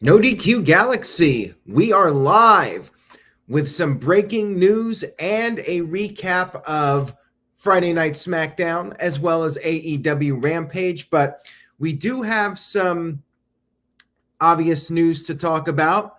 No DQ Galaxy, we are live with some breaking news and a recap of Friday Night Smackdown as well as AEW Rampage. But we do have some obvious news to talk about.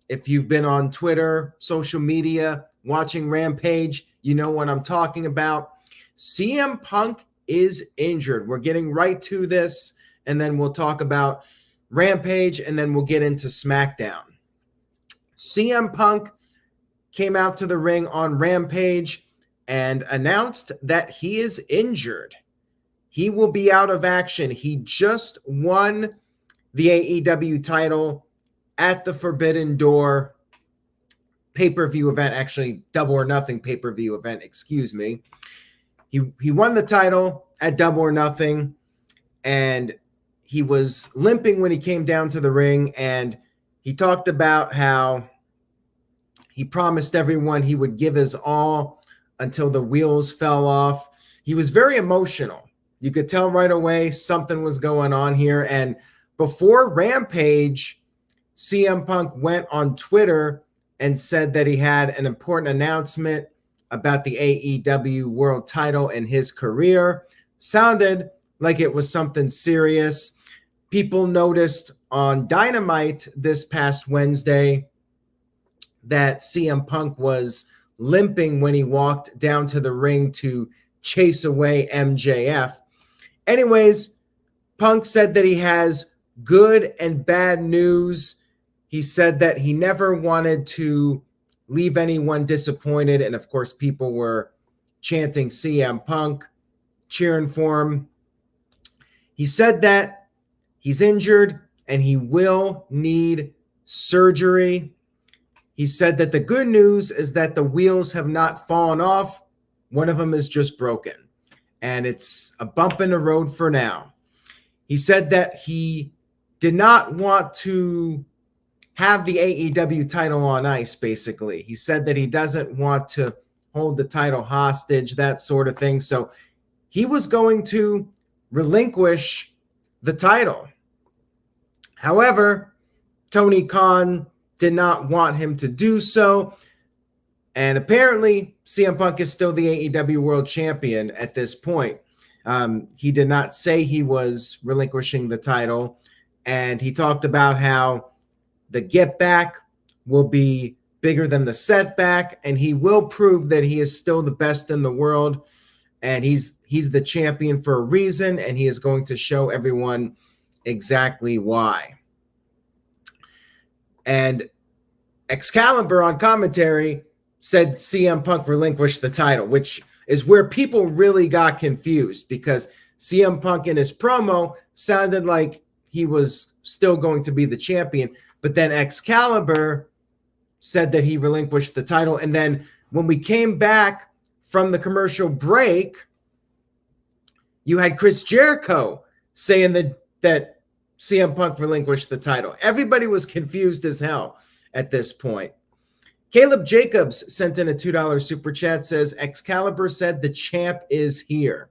If you've been on Twitter, social media, watching Rampage, you know what I'm talking about. CM Punk is injured. We're getting right to this, and then we'll talk about Rampage, and then we'll get into SmackDown. CM Punk came out to the ring on Rampage and announced that he is injured. He will be out of action. He just won the AEW title at the Forbidden Door pay-per-view event, actually Double or Nothing pay-per-view event, excuse me. He won the title at Double or Nothing, and he was limping when he came down to the ring, and he talked about how he promised everyone he would give his all until the wheels fell off. He was very emotional. You could tell right away something was going on here. And before Rampage, CM Punk went on Twitter and said that he had an important announcement about the AEW world title in his career. Sounded like it was something serious. People noticed on Dynamite this past Wednesday that CM Punk was limping when he walked down to the ring to chase away MJF. Anyways, Punk said that he has good and bad news. He said that he never wanted to leave anyone disappointed. And of course, people were chanting CM Punk, cheering for him. He said that he's injured and he will need surgery. He said that the good news is that the wheels have not fallen off. One of them is just broken, and it's a bump in the road for now. He said that he did not want to have the AEW title on ice, basically. He said that he doesn't want to hold the title hostage, that sort of thing. So he was going to relinquish the title. However, Tony Khan did not want him to do so. And apparently, CM Punk is still the AEW World Champion at this point. He did not say he was relinquishing the title. And he talked about how the get back will be bigger than the setback. And he will prove that he is still the best in the world. And he's the champion for a reason. And he is going to show everyone exactly why. And Excalibur on commentary said CM Punk relinquished the title, which is where people really got confused, because CM Punk in his promo sounded like he was still going to be the champion. But then Excalibur said that he relinquished the title. And then when we came back from the commercial break, you had Chris Jericho saying that CM Punk relinquished the title. Everybody was confused as hell at this point. Caleb Jacobs sent in a $2 super chat, says Excalibur said the champ is here.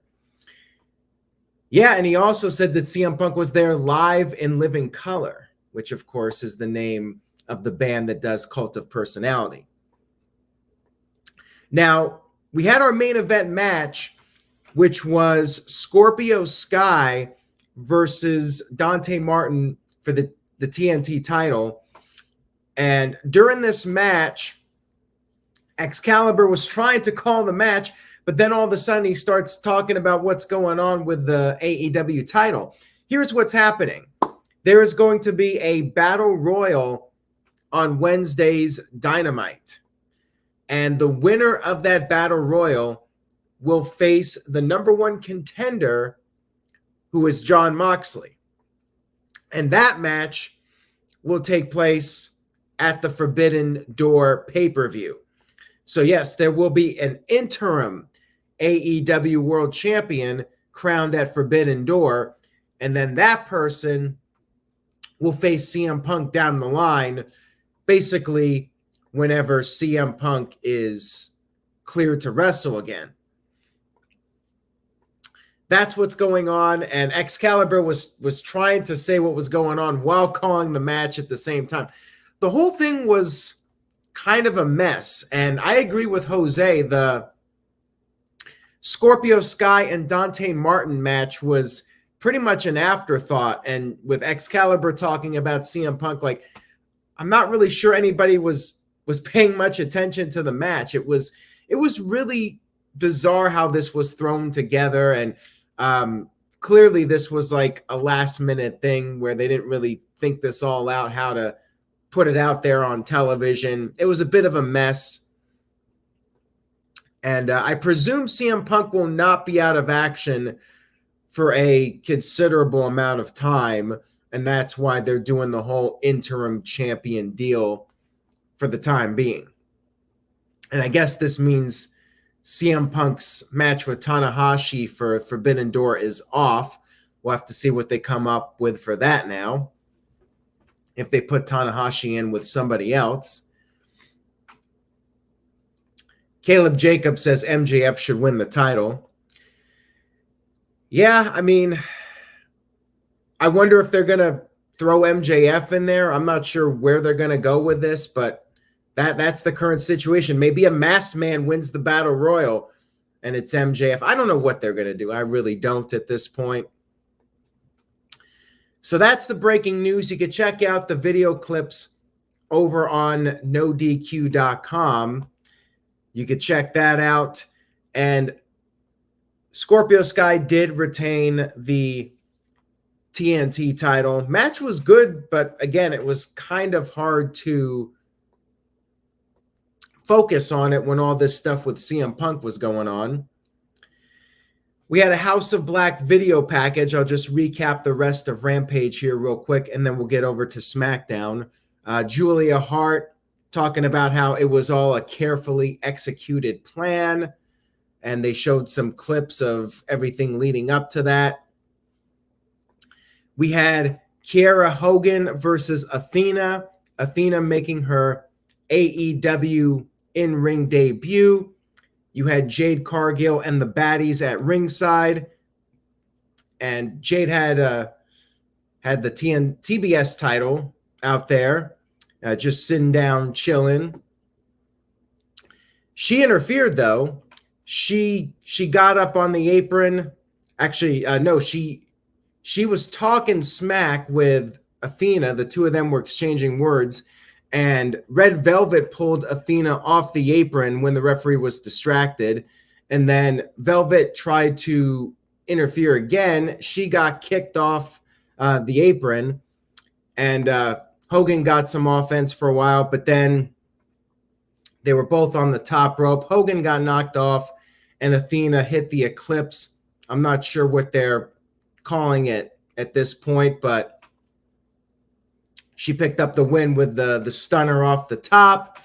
Yeah, and he also said that CM Punk was there live in living color, which of course is the name of the band that does Cult of Personality. Now, we had our main event match, which was Scorpio Sky versus Dante Martin for the TNT title. And during this match, Excalibur was trying to call the match, but then all of a sudden he starts talking about what's going on with the AEW title. Here's what's happening. There is going to be a battle royal on Wednesday's Dynamite. And the winner of that battle royal will face the number one contender, who is Jon Moxley. And that match will take place at the Forbidden Door pay-per-view. So yes, there will be an interim AEW World Champion crowned at Forbidden Door, and then that person will face CM Punk down the line, basically whenever CM Punk is cleared to wrestle again. that's what's going on. And Excalibur was trying to say what was going on while calling the match at the same time. The whole thing was kind of a mess. And I agree with Jose. The Scorpio Sky and Dante Martin match was pretty much an afterthought. And with Excalibur talking about CM Punk, like, I'm not really sure anybody was paying much attention to the match. It was really bizarre how this was thrown together. And clearly this was like a last minute thing where they didn't really think this all out, how to put it out there on television. It was a bit of a mess. And I presume CM Punk will not be out of action for a considerable amount of time. And that's why they're doing the whole interim champion deal for the time being. And I guess this means CM Punk's match with Tanahashi for Forbidden Door is off. We'll have to see what they come up with for that now, if they put Tanahashi in with somebody else. Caleb Jacob says MJF should win the title. Yeah, I mean, I wonder if they're going to throw MJF in there. I'm not sure where they're going to go with this, but that's the current situation. Maybe a masked man wins the battle royal and it's MJF. I don't know what they're going to do. I really don't at this point. So that's the breaking news. You can check out the video clips over on NoDQ.com. You could check that out. And Scorpio Sky did retain the TNT title. Match was good, but again, it was kind of hard to focus on it when all this stuff with CM Punk was going on. We had a House of Black video package. I'll just recap the rest of Rampage here real quick, and then we'll get over to SmackDown. Julia Hart talking about how it was all a carefully executed plan, and they showed some clips of everything leading up to that. We had Kiera Hogan versus Athena. Athena making her AEW in-ring debut. You had Jade Cargill and the baddies at ringside. And Jade had the TBS title out there, just sitting down, chilling. She interfered, though. She got up on the apron. Actually, no, she was talking smack with Athena. The two of them were exchanging words. And Red Velvet pulled Athena off the apron when the referee was distracted. And then Velvet tried to interfere again. She got kicked off the apron. And Hogan got some offense for a while. But then they were both on the top rope. Hogan got knocked off. And Athena hit the Eclipse. I'm not sure what they're calling it at this point. But she picked up the win with the stunner off the top,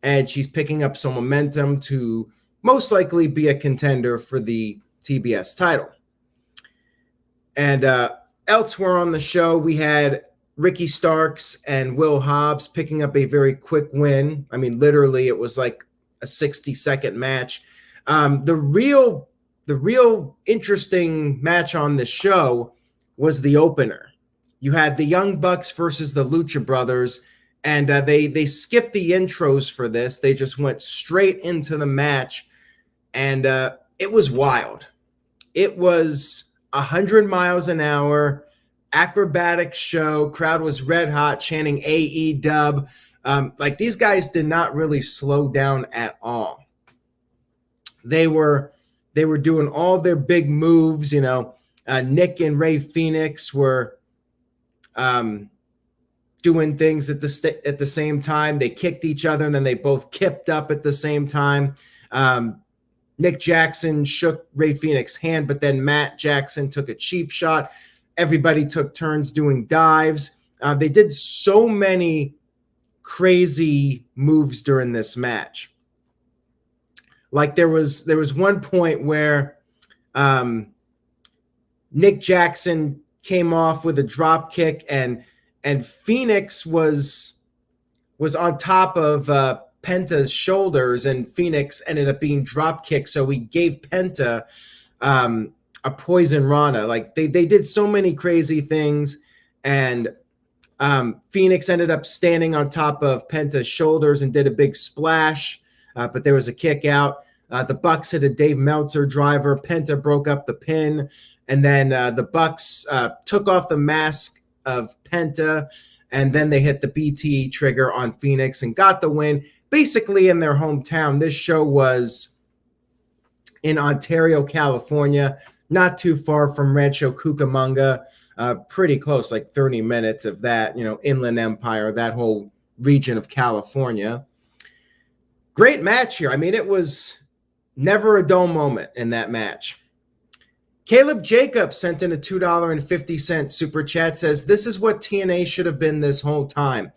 and she's picking up some momentum to most likely be a contender for the TBS title. And elsewhere on the show, we had Ricky Starks and Will Hobbs picking up a very quick win. I mean, literally, it was like a 60-second match. The real interesting match on this show was the opener. You had the Young Bucks versus the Lucha Brothers, and they skipped the intros for this. They just went straight into the match, and it was wild. It was 100 miles an hour, acrobatic show. Crowd was red hot, chanting AEW. Like, these guys did not really slow down at all. They were doing all their big moves. You know, Nick and Ray Phoenix were doing things at the same time. They kicked each other, and then they both kipped up at the same time. Nick Jackson shook Ray Phoenix's hand, but then Matt Jackson took a cheap shot. Everybody took turns doing dives. They did so many crazy moves during this match. Like, there was one point where Nick Jackson came off with a drop kick, and Phoenix was on top of Penta's shoulders, and Phoenix ended up being drop kicked. So he gave Penta a a poison Rana. Like they did so many crazy things, and Phoenix ended up standing on top of Penta's shoulders and did a big splash, but there was a kick out. The Bucks hit a Dave Meltzer driver. Penta broke up the pin, and then the Bucks took off the mask of Penta, and then they hit the BTE trigger on Phoenix and got the win, basically in their hometown. This show was in Ontario, California, not too far from Rancho Cucamonga, pretty close, like 30 minutes of that, Inland Empire, that whole region of California. Great match here. I mean, it was never a dull moment in that match. Caleb Jacobs sent in a $2.50 super chat, says, this is what TNA should have been this whole time.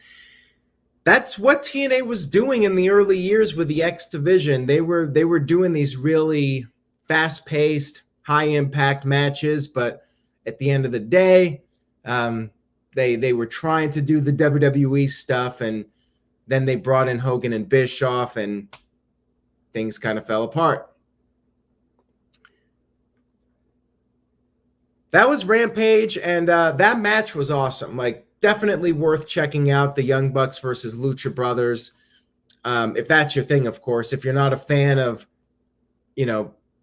That's what TNA was doing in the early years with the X division. They were doing these really fast-paced, high-impact matches, but at the end of the day, they were trying to do the WWE stuff, and then they brought in Hogan and Bischoff, and things kind of fell apart. That was Rampage, and that match was awesome. Like, definitely worth checking out, the Young Bucks versus Lucha Brothers. If that's your thing, of course. If you're not a fan of,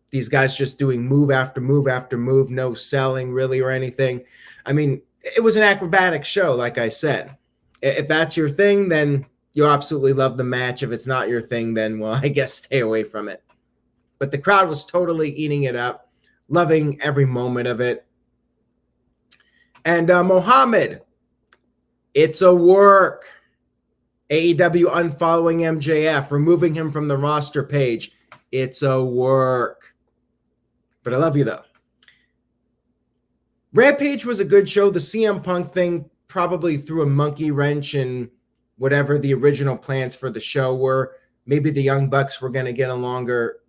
these guys just doing move after move after move, no selling really or anything. I mean, it was an acrobatic show, like I said. If that's your thing, then you'll absolutely love the match. If it's not your thing, then, well, I guess stay away from it. But the crowd was totally eating it up, loving every moment of it. And Mohammed, it's a work. AEW unfollowing MJF, removing him from the roster page. It's a work. But I love you, though. Rampage was a good show. The CM Punk thing probably threw a monkey wrench in whatever the original plans for the show were. Maybe the Young Bucks were going to get a longer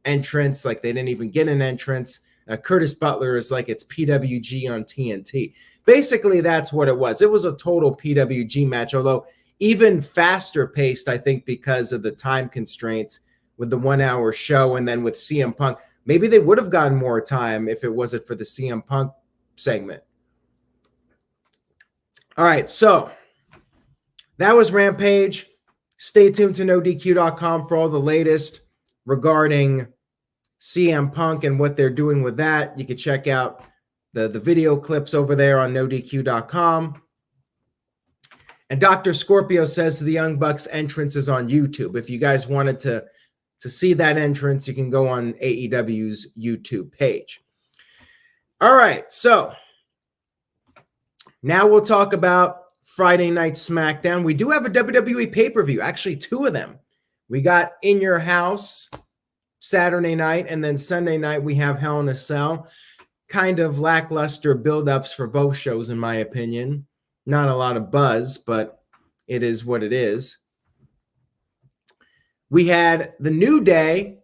entrance. Like, they didn't even get an entrance. Curtis Butler is like it's PWG on TNT. Basically, that's what it was. It was a total PWG match, although even faster paced, I think, because of the time constraints with the 1 hour show, and then with CM Punk. Maybe they would have gotten more time if it wasn't for the CM Punk segment. All right, so that was Rampage. Stay tuned to NoDQ.com for all the latest regarding CM Punk and what they're doing with that. You can check out the video clips over there on NoDQ.com. And Dr. Scorpio says the Young Bucks entrance is on YouTube. If you guys wanted to see that entrance, you can go on AEW's YouTube page. All right, so now we'll talk about Friday Night SmackDown. We do have a WWE pay-per-view, actually 2 of them. We got In Your House Saturday night, and then Sunday night we have Hell in a Cell. Kind of lackluster build-ups for both shows, in my opinion. Not a lot of buzz, but it is what it is. We had the New Day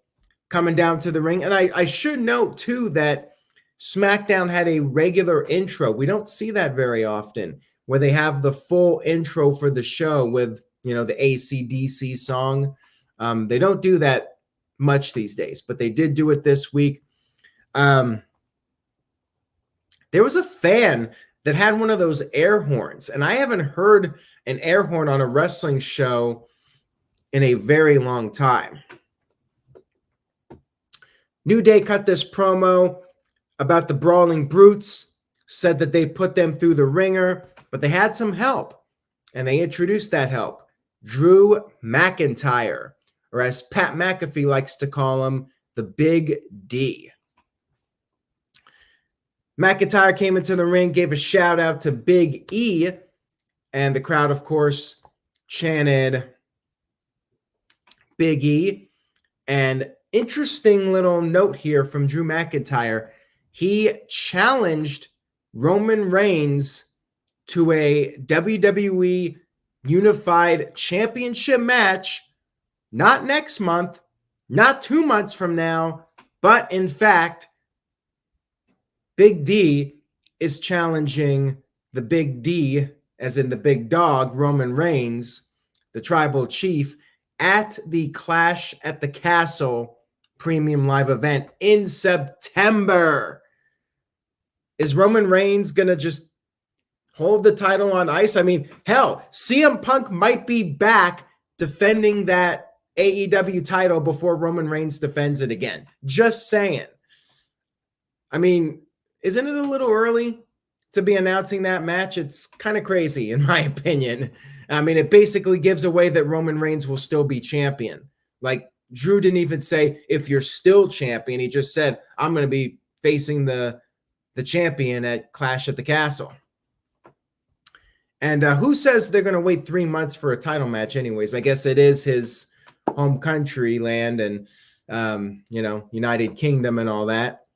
coming down to the ring, and I should note, too, that SmackDown had a regular intro. We don't see that very often, where they have the full intro for the show with, the AC/DC song. They don't do that much these days, but they did do it this week. There was a fan that had one of those air horns, and I haven't heard an air horn on a wrestling show in a very long time. New Day cut this promo about the Brawling Brutes, said that they put them through the ringer, but they had some help, and they introduced that help. Drew McIntyre, or as Pat McAfee likes to call him, the Big D. McIntyre came into the ring, gave a shout out to Big E, and the crowd, of course, chanted Big E. And interesting little note here from Drew McIntyre. He challenged Roman Reigns to a WWE Unified Championship match, not next month, not 2 months from now, but in fact, Big D is challenging the Big D, as in the big dog, Roman Reigns, the tribal chief, at the Clash at the Castle premium live event in September. Is Roman Reigns going to just hold the title on ice? I mean, hell, CM Punk might be back defending that AEW title before Roman Reigns defends it again. Just saying. I mean, isn't it a little early to be announcing that match? It's kind of crazy, in my opinion. I mean, it basically gives away that Roman Reigns will still be champion. Like, Drew didn't even say, if you're still champion. He just said, I'm going to be facing the champion at Clash at the Castle. And who says they're going to wait 3 months for a title match anyways? I guess it is his home country land and, United Kingdom and all that.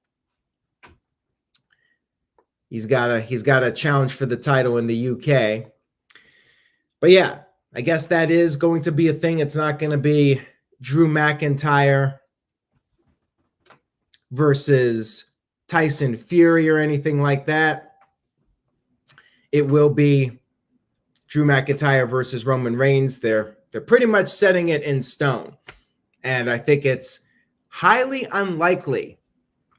He's got a challenge for the title in the UK. But yeah, I guess that is going to be a thing. It's not going to be Drew McIntyre versus Tyson Fury or anything like that. It will be Drew McIntyre versus Roman Reigns. They're pretty much setting it in stone. And I think it's highly unlikely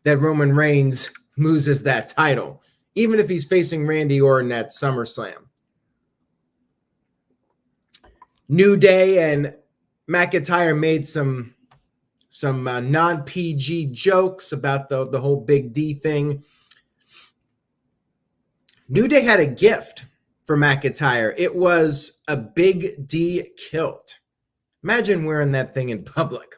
that Roman Reigns loses that title, even if he's facing Randy Orton at SummerSlam. New Day and McIntyre made some non-PG jokes about the whole Big D thing. New Day had a gift for McIntyre. It was a Big D kilt. Imagine wearing that thing in public.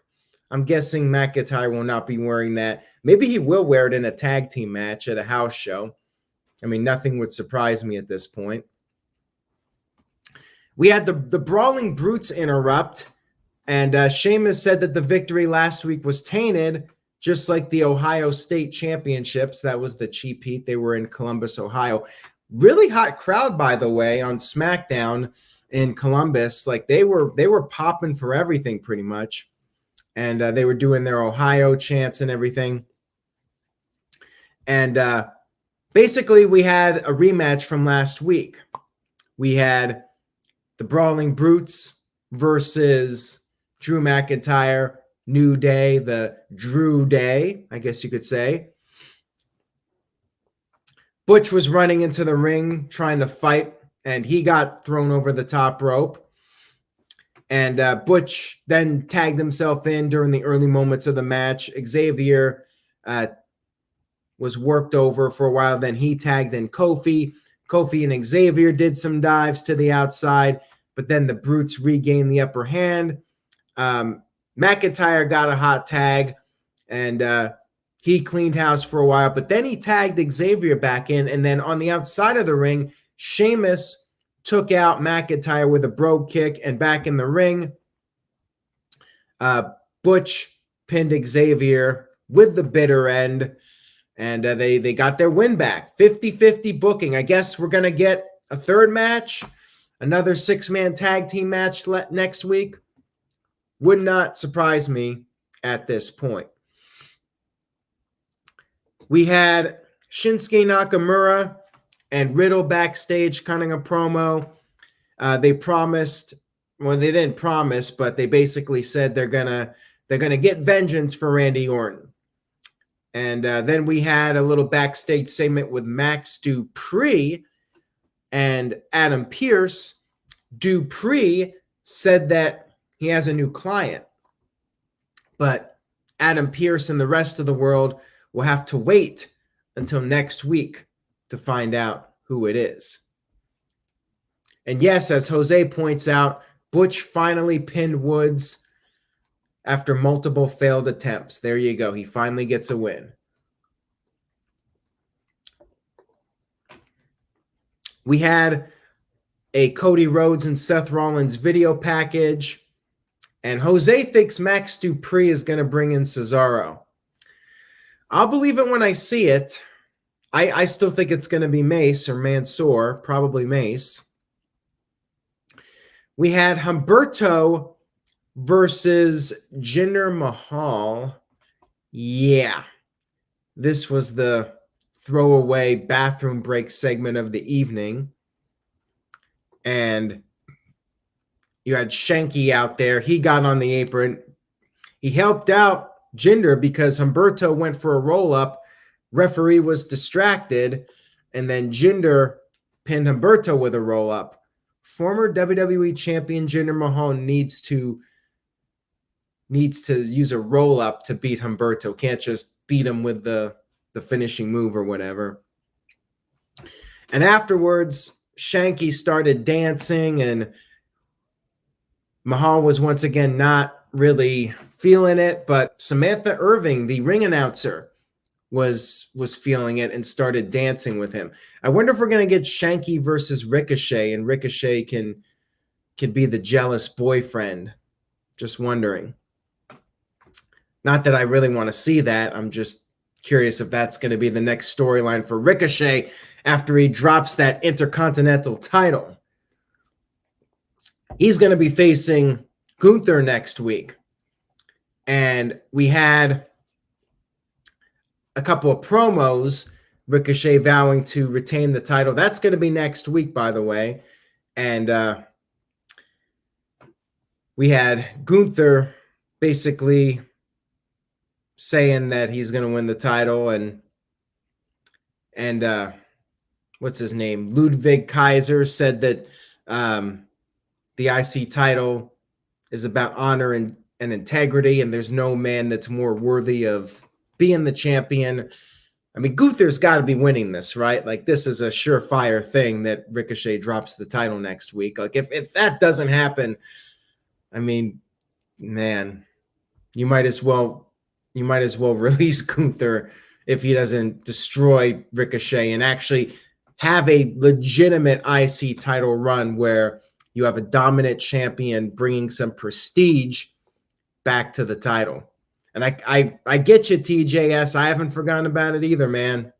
I'm guessing McIntyre will not be wearing that. Maybe he will wear it in a tag team match at a house show. I mean, nothing would surprise me at this point. We had the Brawling Brutes interrupt, and Sheamus said that the victory last week was tainted, just like the Ohio State Championships. That was the cheap heat. They were in Columbus, Ohio. Really hot crowd, by the way, on SmackDown in Columbus. Like they were popping for everything pretty much, and they were doing their Ohio chants and everything. And basically, we had a rematch from last week. We had the Brawling Brutes versus Drew McIntyre, New Day, the Drew Day, I guess you could say. Butch was running into the ring trying to fight, and he got thrown over the top rope. And Butch then tagged himself in during the early moments of the match. Xavier was worked over for a while. Then he tagged in Kofi. Kofi and Xavier did some dives to the outside, but then the Brutes regained the upper hand. McIntyre got a hot tag, and he cleaned house for a while, but then he tagged Xavier back in, and then on the outside of the ring, Sheamus took out McIntyre with a brogue kick, and back in the ring, Butch pinned Xavier with the bitter end, and they got their win back. 50-50 booking. I guess we're going to get a third match, another 6-man tag team match next week. Would not surprise me at this point. We had Shinsuke Nakamura and Riddle backstage cutting a promo. They promised, well, they didn't promise, but they basically said they're gonna get vengeance for Randy Orton. And then we had a little backstage segment with Max Dupree and Adam Pearce. Dupree said that he has a new client, but Adam Pearce and the rest of the world will have to wait until next week to find out who it is. And yes, as Jose points out, Butch finally pinned Woods after multiple failed attempts. There you go. He finally gets a win. We had a Cody Rhodes and Seth Rollins video package, and Jose thinks Max Dupree is going to bring in Cesaro. I'll believe it when I see it. I still think it's going to be Mace or Mansoor, probably Mace. We had Humberto versus Jinder Mahal. Yeah, this was the throwaway bathroom break segment of the evening. And you had Shanky out there. He got on the apron. He helped out Jinder because Humberto went for a roll-up, referee was distracted, and then Jinder pinned Humberto with a roll-up. Former WWE champion Jinder Mahal needs to use a roll-up to beat Humberto. Can't just beat him with the finishing move or whatever. And afterwards, Shanky started dancing, and Mahal was once again not really feeling it, but Samantha Irving, the ring announcer, was feeling it and started dancing with him. I wonder if we're going to get Shanky versus Ricochet, and Ricochet can be the jealous boyfriend. Just wondering. Not that I really want to see that. I'm just curious if that's going to be the next storyline for Ricochet after he drops that intercontinental title. He's going to be facing Gunther next week. And we had a couple of promos, Ricochet vowing to retain the title. That's going to be next week, by the way. And we had Gunther basically saying that he's going to win the title, and what's his name? Ludwig Kaiser said that the IC title is about honor and integrity, and there's no man that's more worthy of being the champion. I mean, Gunther's got to be winning this, right? Like, this is a surefire thing that Ricochet drops the title next week. Like, if that doesn't happen, I mean, man, you might as well release Gunther if he doesn't destroy Ricochet and actually have a legitimate IC title run where you have a dominant champion bringing some prestige back to the title. And I get you, TJS. I haven't forgotten about it either, man.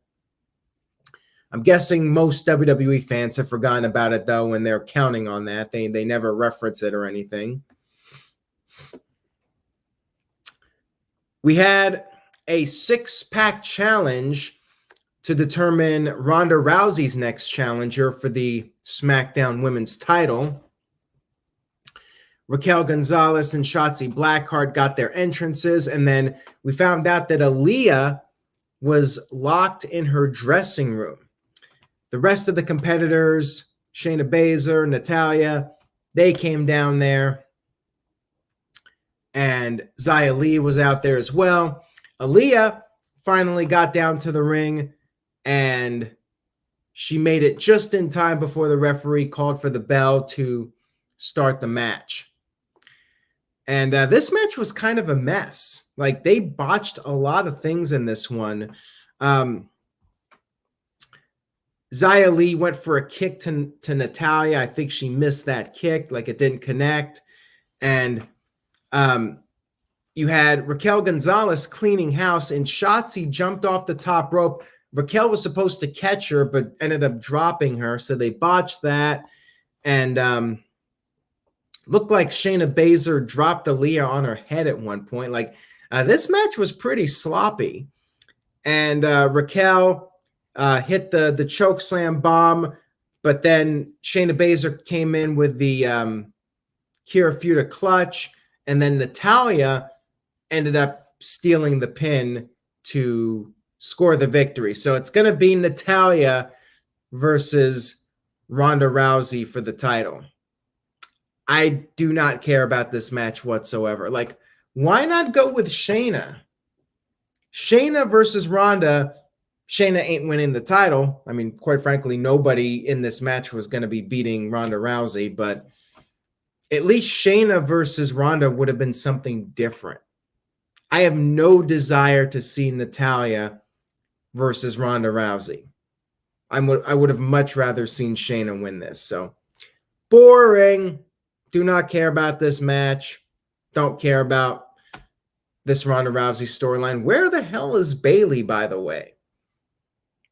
I'm guessing most WWE fans have forgotten about it, though, and they're counting on that. They never reference it or anything. We had a 6-pack challenge to determine Ronda Rousey's next challenger for the SmackDown Women's title. Raquel Gonzalez and Shotzi Blackheart got their entrances, and then we found out that Aaliyah was locked in her dressing room. The rest of the competitors, Shayna Baszler, Natalya, they came down there, and Xia Li was out there as well. Aaliyah finally got down to the ring, and she made it just in time before the referee called for the bell to start the match. And this match was kind of a mess. Like, they botched a lot of things in this one. Xia Li went for a kick to Natalya. I think she missed that kick. Like, it didn't connect. And you had Raquel Gonzalez cleaning house, and Shotzi jumped off the top rope. Raquel was supposed to catch her, but ended up dropping her. So they botched that. And looked like Shayna Baszler dropped Aaliyah on her head at one point. Like, this match was pretty sloppy. And Raquel hit the choke slam bomb, but then Shayna Baszler came in with the Kira Fuda clutch, and then Natalya ended up stealing the pin to score the victory. So it's going to be Natalya versus Ronda Rousey for the title. I do not care about this match whatsoever. Like, why not go with Shayna? Shayna versus Ronda. Shayna ain't winning the title. I mean, quite frankly, nobody in this match was going to be beating Ronda Rousey, but at least Shayna versus Ronda would have been something different. I have no desire to see Natalya versus Ronda Rousey. I would have much rather seen Shayna win this. So, boring. Do not care about this match. Don't care about this Ronda Rousey storyline. Where the hell is Bayley, by the way?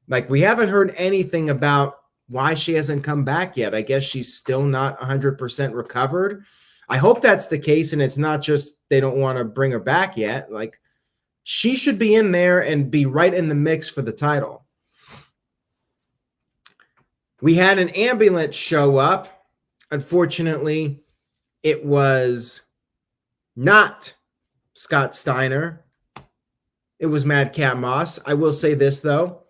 Like, we haven't heard anything about why she hasn't come back yet. I guess she's still not 100% recovered. I hope that's the case, and it's not just they don't want to bring her back yet. Like, she should be in there and be right in the mix for the title. We had an ambulance show up. Unfortunately, it was not Scott Steiner. it was Madcap Moss. I will say this, though.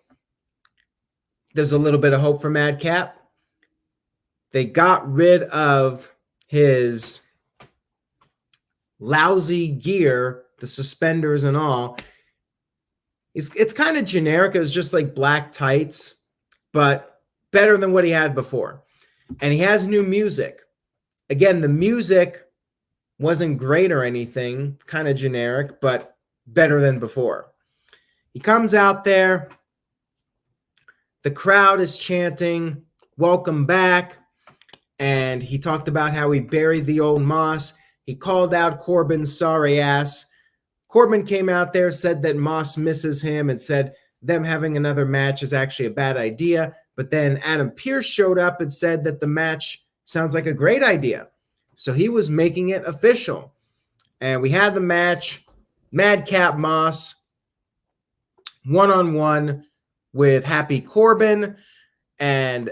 There's a little bit of hope for Madcap. They got rid of his lousy gear, the suspenders and all. It's kind of generic. It was just like black tights, but better than what he had before. And he has new music. Again, the music wasn't great or anything, kind of generic, but better than before. He comes out there. The crowd is chanting, "Welcome back." And he talked about how he buried the old Moss. He called out Corbin's sorry ass. Corbin came out there, said that Moss misses him, and said them having another match is actually a bad idea. But then Adam Pearce showed up and said that the match sounds like a great idea. So he was making it official. And we had the match, Madcap Moss, one-on-one with Happy Corbin. And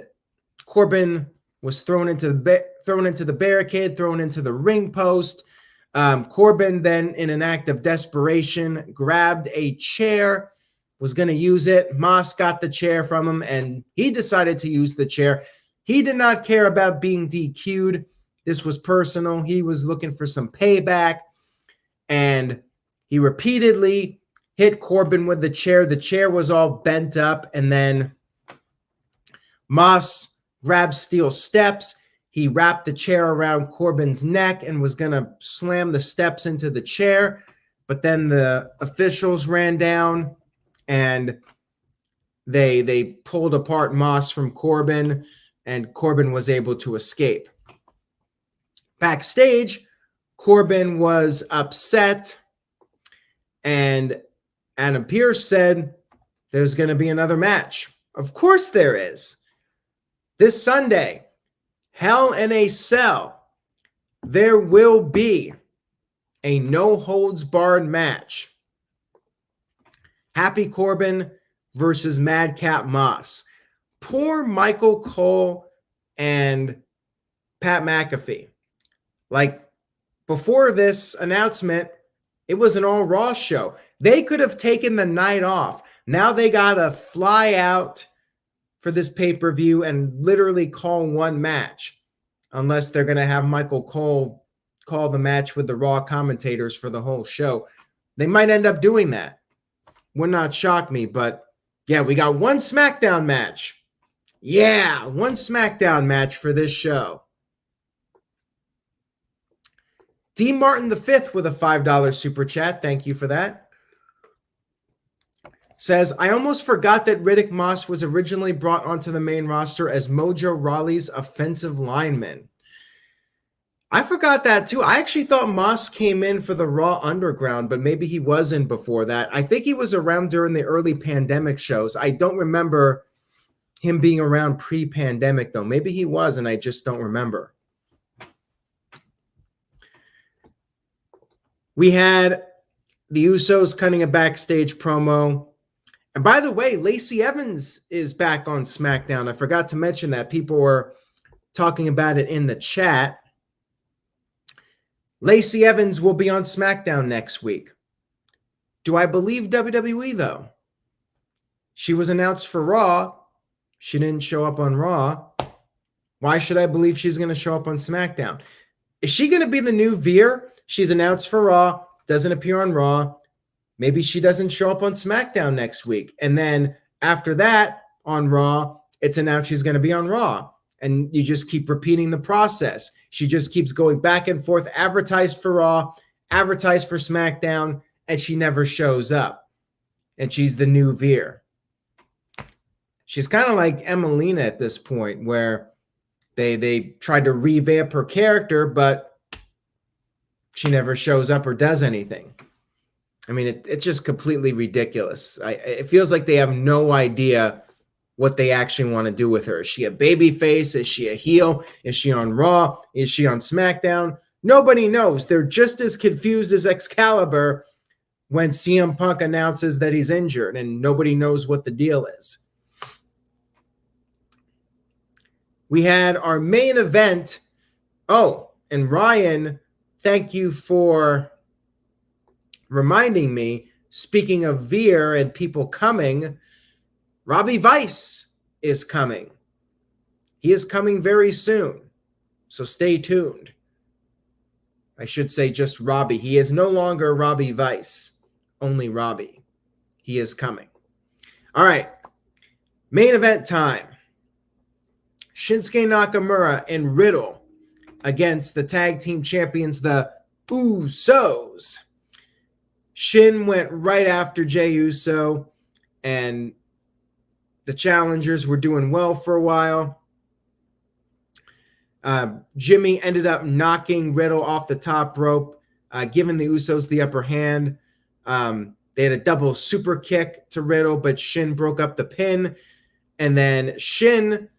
Corbin was thrown into the barricade, thrown into the ring post. Corbin then, in an act of desperation, grabbed a chair, was going to use it. Moss got the chair from him, and he decided to use the chair. He did not care about being DQ'd. This was personal. He was looking for some payback, and he repeatedly hit Corbin with the chair. The chair was all bent up, and then Moss grabbed steel steps. He wrapped the chair around Corbin's neck and was going to slam the steps into the chair. But then the officials ran down and they pulled apart Moss from Corbin, and Corbin was able to escape. Backstage, Corbin was upset, and Adam Pearce said there's going to be another match. Of course there is. This Sunday, Hell in a Cell, there will be a no-holds-barred match. Happy Corbin versus Madcap Moss. Poor Michael Cole and Pat McAfee. Like, before this announcement, it was an all-Raw show. They could have taken the night off. Now they got to fly out for this pay-per-view and literally call one match, unless they're going to have Michael Cole call the match with the Raw commentators for the whole show. They might end up doing that. Would not shock me, but yeah, we got one SmackDown match. Yeah, one SmackDown match for this show. D. Martin V with a $5 super chat. Thank you for that. Says, I almost forgot that Riddick Moss was originally brought onto the main roster as Mojo Rawley's offensive lineman. I forgot that too. I actually thought Moss came in for the Raw Underground, but maybe he wasn't before that. I think he was around during the early pandemic shows. I don't remember him being around pre-pandemic, though. Maybe he was, and I just don't remember. We had the Usos cutting a backstage promo. And by the way, Lacey Evans is back on SmackDown. I forgot to mention that. People were talking about it in the chat. Lacey Evans will be on SmackDown next week. Do I believe WWE, though? She was announced for Raw. She didn't show up on Raw. Why should I believe she's going to show up on SmackDown? Is she going to be the new Veer? She's announced for Raw, doesn't appear on Raw. Maybe she doesn't show up on SmackDown next week. And then after that, on Raw, it's announced she's going to be on Raw. And you just keep repeating the process. She just keeps going back and forth, advertised for Raw, advertised for SmackDown, and she never shows up. And she's the new Veer. She's kind of like Emelina at this point, where they tried to revamp her character, but she never shows up or does anything. I mean, it's just completely ridiculous. It feels like they have no idea what they actually want to do with her. Is she a babyface? Is she a heel? Is she on Raw? Is she on SmackDown? Nobody knows. They're just as confused as Excalibur when CM Punk announces that he's injured and nobody knows what the deal is. We had our main event. Oh, and Ryan, thank you for reminding me. speaking of Veer and people coming, Robbie Vice is coming. He is coming very soon, so stay tuned. I should say just Robbie. He is no longer Robbie Vice, only Robbie. He is coming. All right, main event time. Shinsuke Nakamura and Riddle against the tag team champions, the Usos. Shin went right after Jey Uso, and the challengers were doing well for a while. Jimmy ended up knocking Riddle off the top rope, giving the Usos the upper hand. They had a double super kick to Riddle, but Shin broke up the pin. And then Shin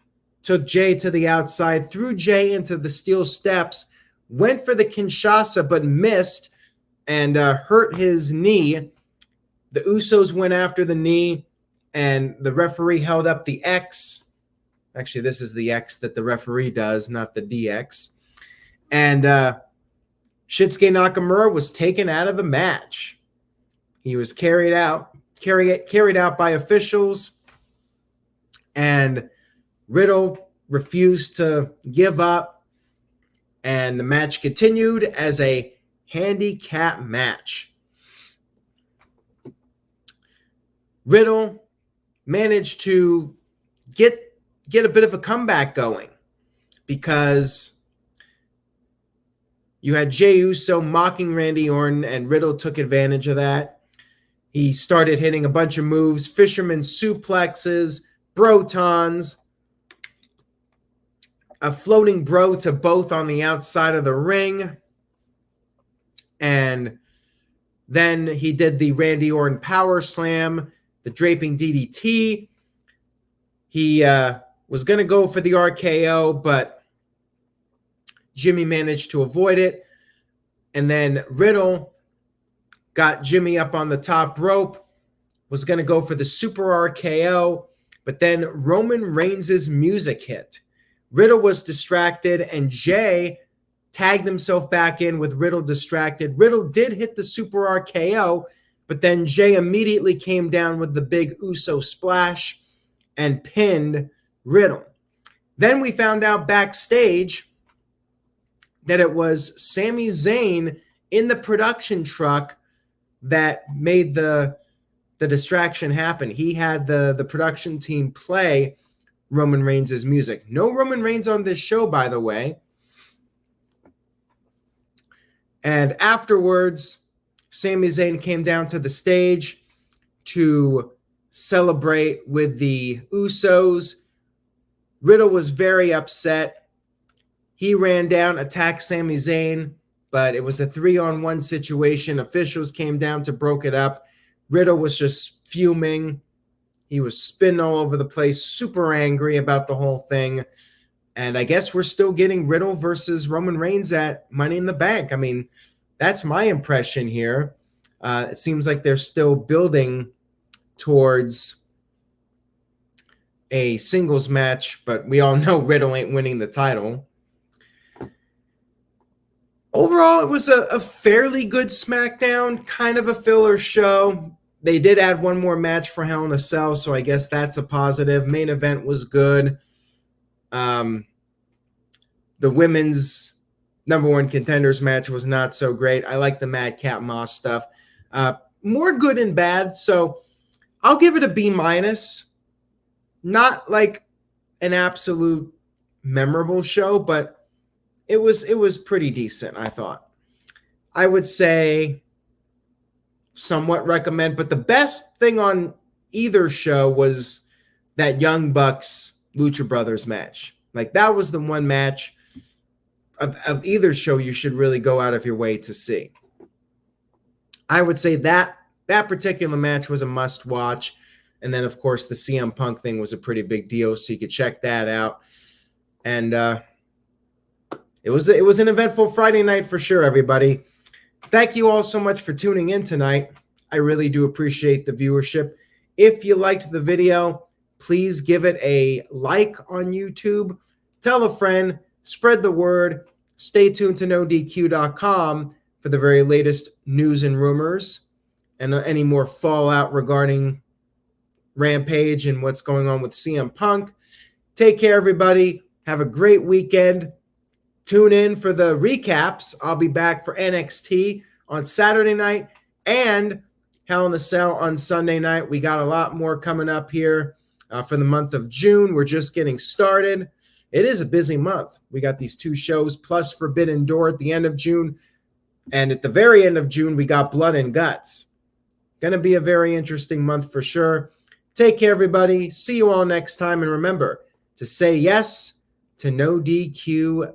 took Jey to the outside, threw Jey into the steel steps, went for the Kinshasa, but missed and hurt his knee. The Usos went after the knee, and the referee held up the X. Actually, this is the X that the referee does, not the DX. And Shinsuke Nakamura was taken out of the match. He was carried out by officials, and Riddle refused to give up, and the match continued as a handicap match. Riddle managed to get a bit of a comeback going because you had Jey Uso mocking Randy Orton, and Riddle took advantage of that. He started hitting a bunch of moves, fisherman suplexes, brotons, a floating bro to both on the outside of the ring. And then he did the Randy Orton power slam, the draping DDT. He was going to go for the RKO, but Jimmy managed to avoid it. And then Riddle got Jimmy up on the top rope, was going to go for the super RKO, but then Roman Reigns' music hit. Riddle was distracted, and Jey tagged himself back in with Riddle distracted. Riddle did hit the super RKO, but then Jey immediately came down with the big Uso splash and pinned Riddle. Then we found out backstage that it was Sami Zayn in the production truck that made the distraction happen. He had the production team play Roman Reigns' music. No Roman Reigns on this show, by the way. And afterwards, Sami Zayn came down to the stage to celebrate with the Usos. Riddle was very upset. He ran down, attacked Sami Zayn, but it was a 3-on-1 situation. Officials came down to broke it up. Riddle was just fuming. He was spinning all over the place, super angry about the whole thing. And I guess we're still getting Riddle versus Roman Reigns at Money in the Bank. I mean, that's my impression here. It seems like they're still building towards a singles match, but we all know Riddle ain't winning the title. Overall, it was a fairly good SmackDown, kind of a filler show. They did add one more match for Hell in a Cell, so I guess that's a positive. Main event was good. The women's #1 contenders match was not so great. I like the Madcap Moss stuff. More good and bad, so I'll give it a B-. Not like an absolute memorable show, but it was pretty decent, I thought. I would say somewhat recommend, but the best thing on either show was that Young Bucks Lucha Brothers match. Like, that was the one match of either show you should really go out of your way to see. I would say that particular match was a must watch. And then, of course, the CM Punk thing was a pretty big deal, so you could check that out. And it was an eventful Friday night for sure, everybody. Thank you all so much for tuning in tonight. I really do appreciate the viewership. If you liked the video, please give it a like on YouTube. Tell a friend. Spread the word. Stay tuned to NoDQ.com for the very latest news and rumors. and any more fallout regarding Rampage and what's going on with CM Punk. Take care, everybody. Have a great weekend. Tune in for the recaps. I'll be back for NXT on Saturday night and Hell in a Cell on Sunday night. We got a lot more coming up here for the month of June. We're just getting started. It is a busy month. We got these 2 shows plus Forbidden Door at the end of June. And at the very end of June, we got Blood and Guts. Going to be a very interesting month for sure. Take care, everybody. See you all next time. And remember to say yes to NoDQ.com.